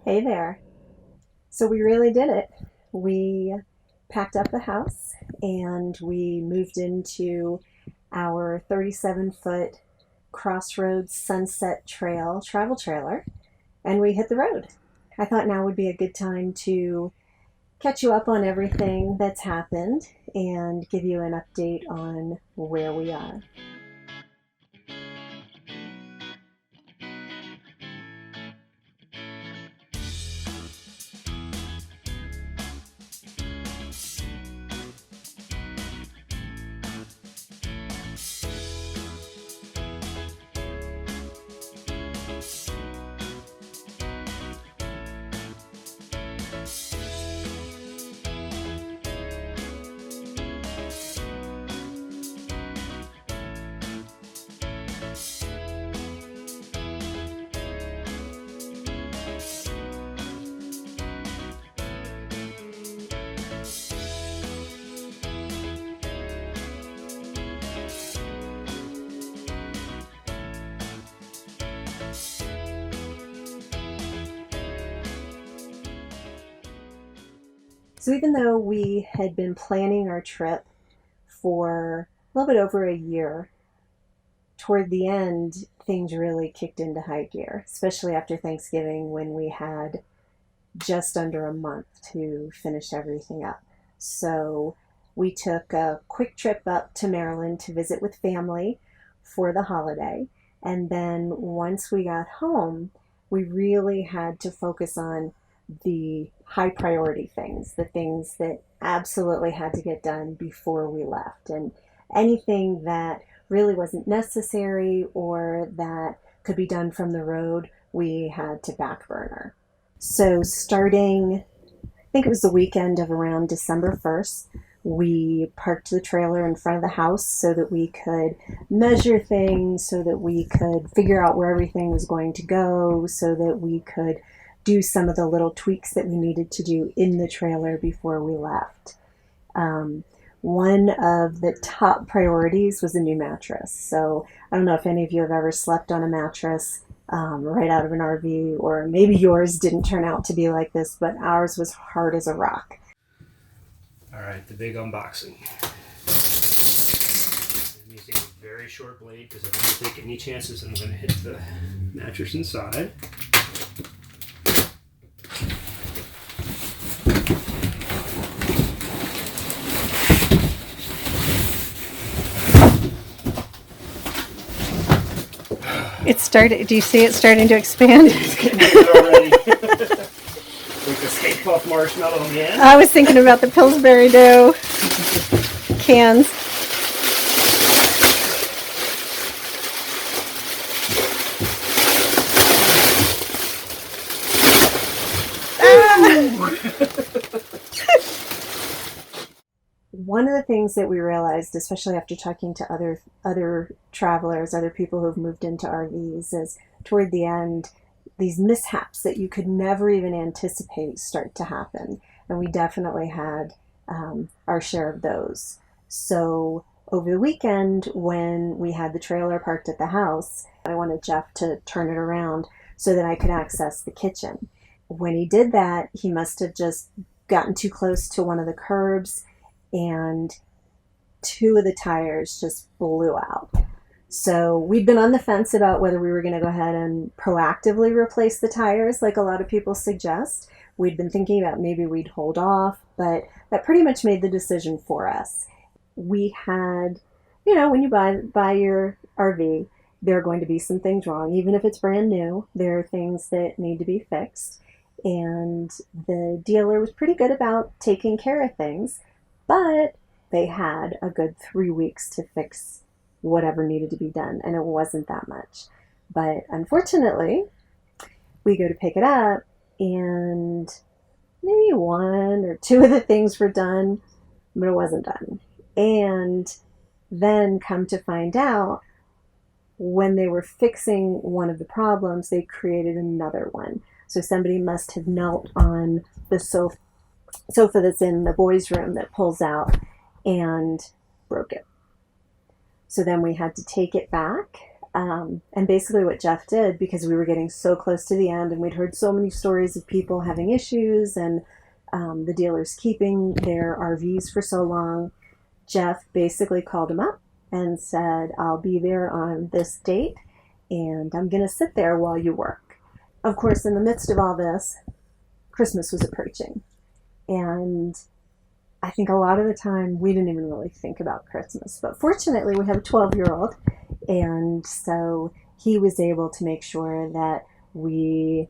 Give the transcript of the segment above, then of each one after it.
Hey there. So we really did it. We packed up the house and we moved into our 37-foot Crossroads Sunset Trail travel trailer and we hit the road. I thought now would be a good time to catch you up on everything that's happened and give you an update on where we are. So even though we had been planning our trip for a little bit over a year, toward the end, things really kicked into high gear, especially after Thanksgiving when we had just under a month to finish everything up. So we took a quick trip up to Maryland to visit with family for the holiday. And then once we got home, we really had to focus on the high priority things, the things that absolutely had to get done before we left. And anything that really wasn't necessary or that could be done from the road, we had to back burner. So starting, I think it was the weekend of around December 1st, we parked the trailer in front of the house so that we could measure things, so that we could figure out where everything was going to go, so that we could do some of the little tweaks that we needed to do in the trailer before we left. One of the top priorities was a new mattress. So I don't know if any of you have ever slept on a mattress right out of an RV, or maybe yours didn't turn out to be like this, but ours was hard as a rock. All right, the big unboxing. I'm using a very short blade because I don't want to take any chances that I'm going to hit the mattress inside. It started. Do you see it starting to expand? It's getting good already. Like the steak puff marshmallow man. I was thinking about the Pillsbury dough cans. One of the things that we realized, especially after talking to other travelers, other people who've moved into RVs, is toward the end, these mishaps that you could never even anticipate start to happen. And we definitely had our share of those. So over the weekend, when we had the trailer parked at the house, I wanted Jeff to turn it around so that I could access the kitchen. When he did that, he must have just gotten too close to one of the curbs, and two of the tires just blew out. So we'd been on the fence about whether we were going to go ahead and proactively replace the tires like a lot of people suggest. We'd been thinking about maybe we'd hold off, but that pretty much made the decision for us. We had, when you buy your RV, there are going to be some things wrong. Even if it's brand new, there are things that need to be fixed. And the dealer was pretty good about taking care of things. But they had a good 3 weeks to fix whatever needed to be done, and it wasn't that much. But unfortunately, we go to pick it up, and maybe one or two of the things were done, but it wasn't done. And then come to find out, when they were fixing one of the problems, they created another one. So somebody must have knelt on the sofa that's in the boys' room that pulls out and broke it. So then we had to take it back. And basically what Jeff did, because we were getting so close to the end and we'd heard so many stories of people having issues and the dealers keeping their RVs for so long, Jeff basically called him up and said, I'll be there on this date and I'm going to sit there while you work. Of course, in the midst of all this, Christmas was approaching. And I think a lot of the time we didn't even really think about Christmas. But fortunately, we have a 12-year-old. And so he was able to make sure that we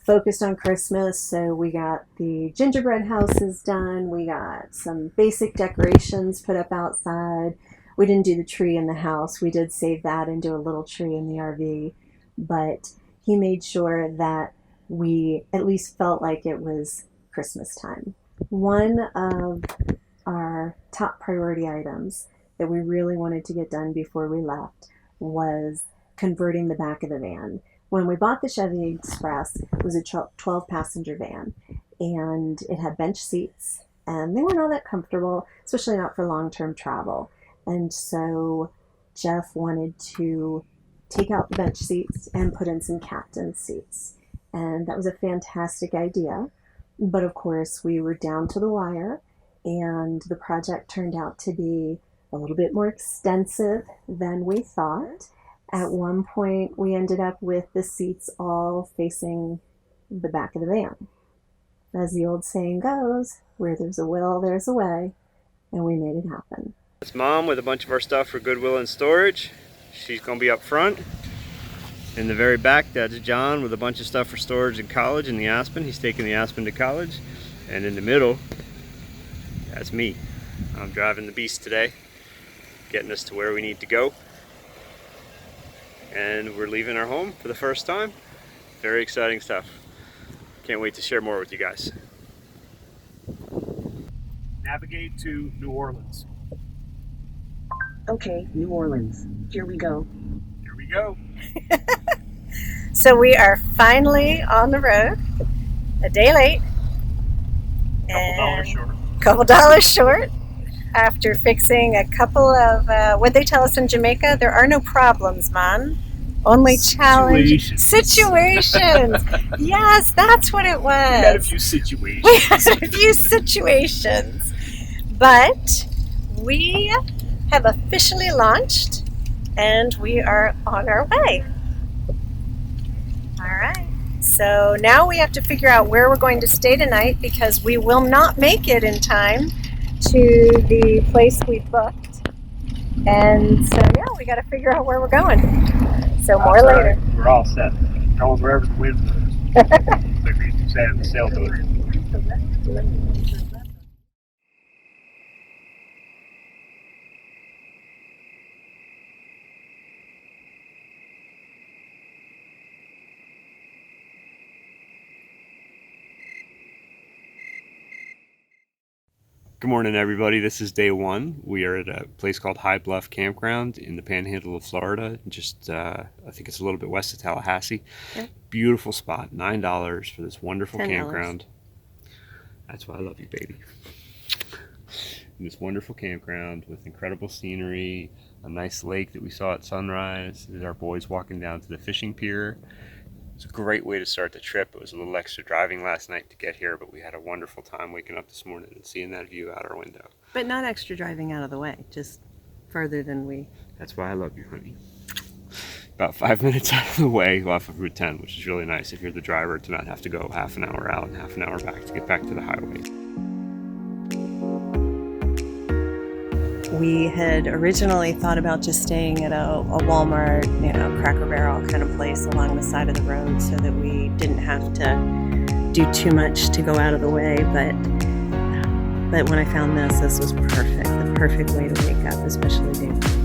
focused on Christmas. So we got the gingerbread houses done. We got some basic decorations put up outside. We didn't do the tree in the house. We did save that and do a little tree in the RV. But he made sure that we at least felt like it was Christmas time. One of our top priority items that we really wanted to get done before we left was converting the back of the van. When we bought the Chevy Express, it was a 12-passenger van, and it had bench seats, and they weren't all that comfortable, especially not for long-term travel. And so Jeff wanted to take out the bench seats and put in some captain seats. And that was a fantastic idea. But of course, we were down to the wire, and the project turned out to be a little bit more extensive than we thought. At one point, we ended up with the seats all facing the back of the van. As the old saying goes, where there's a will, there's a way, and we made it happen. It's Mom with a bunch of our stuff for Goodwill and storage. She's going to be up front. In the very back, that's John with a bunch of stuff for storage in college in the Aspen. He's taking the Aspen to college. And in the middle, that's me. I'm driving the beast today, getting us to where we need to go. And we're leaving our home for the first time. Very exciting stuff. Can't wait to share more with you guys. Navigate to New Orleans. Okay, New Orleans. Here we go. Here we go. So we are finally on the road, a day late. Couple dollars short. After fixing a couple of, what'd they tell us in Jamaica? There are no problems, man. Only challenges. Situations. Yes, that's what it was. We had a few situations. We had a few situations. But we have officially launched and we are on our way. All right. So now we have to figure out where we're going to stay tonight because we will not make it in time to the place we booked. And so, yeah, we got to figure out where we're going. So more later. Right. We're all set. Going wherever the wind blows. Like we used to say on the sailboat. Good morning, everybody. This is day one. We are at a place called High Bluff Campground in the Panhandle of Florida. Just, I think it's a little bit west of Tallahassee. Yeah. Beautiful spot. $9 for this wonderful $10. campground. That's why I love you, baby. In this wonderful campground with incredible scenery, a nice lake that we saw at sunrise. There's our boys walking down to the fishing pier. It's a great way to start the trip. It was a little extra driving last night to get here, but we had a wonderful time waking up this morning and seeing that view out our window. But not extra driving out of the way, just further than we... That's why I love you, honey. About 5 minutes out of the way off of Route 10, which is really nice if you're the driver to not have to go half an hour out and half an hour back to get back to the highway. We had originally thought about just staying at a Walmart, Cracker Barrel kind of place along the side of the road so that we didn't have to do too much to go out of the way. But when I found this was perfect, the perfect way to wake up, especially day one.